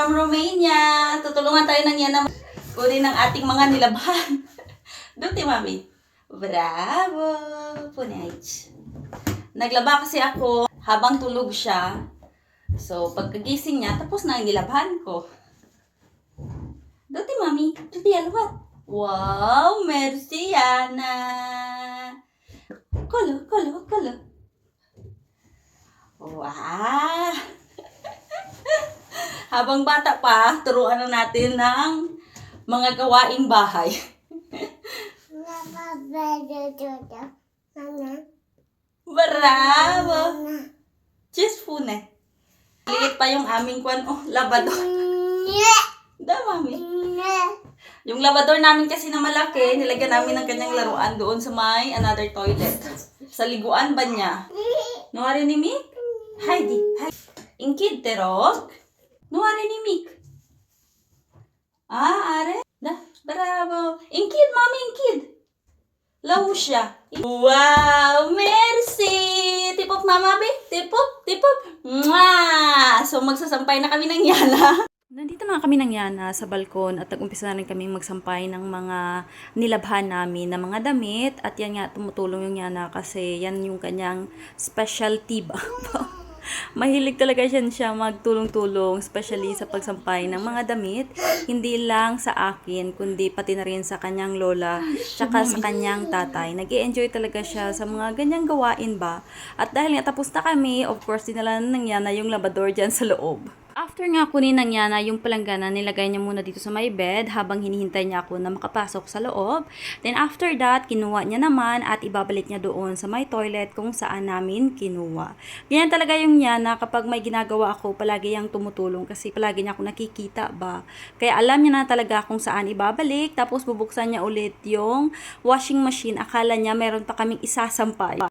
from Romania. Tutulungan tayo ng Yana kunin ng ating mga nilabhan. Duty, mami. Bravo! Punay. Naglaba kasi ako habang tulog siya. So, pagkagising niya, tapos na ang nilabhan ko. Duty, mami. Duty, alwat. Wow! Merci, Yana! Kolo. Wow! Habang bata pa, turuan na natin ng mga gawaing bahay. Bravo! Cheese fune. Liit pa yung aming kwan. Oh, labador. Da, mami. Yung labador namin kasi na malaki, nilagyan namin ng kanyang laruan doon sa may another toilet. Sa liguan ba niya? Nuwari ni Mick? Heidi. Ingkid, terok? Nuwari ni Mick? Are? Da, bravo. Ingkid, mami, ingkid. Laho siya. Wow, merci! Tipop, mama, be. Tipop. Mwah! So, magsasampay na kami ng Yana. Nandito na kami ng Yana sa balkon at nag-umpisa na rin kami magsampay ng mga nilabhan namin na mga damit. At yan nga, tumutulong yung Yana kasi yan yung kanyang specialty ba? Mahilig talaga siya magtulong-tulong, especially sa pagsampay ng mga damit. Hindi lang sa akin, kundi pati na rin sa kanyang lola, tsaka sa kanyang tatay. Nag-i-enjoy talaga siya sa mga ganyang gawain ba. At dahil nga tapos na kami, of course, dinala na ng Yana yung labador dyan sa loob. After nga kunin ng Yana yung palanggana, nilagay niya muna dito sa my bed habang hinihintay niya ako na makapasok sa loob. Then after that, kinuha niya naman at ibabalik niya doon sa my toilet kung saan namin kinuha. Ganyan talaga yung Yana kapag may ginagawa ako, palagi yang tumutulong kasi palagi niya ako nakikita ba. Kaya alam niya na talaga kung saan ibabalik, tapos bubuksan niya ulit yung washing machine. Akala niya meron pa kaming isasampay.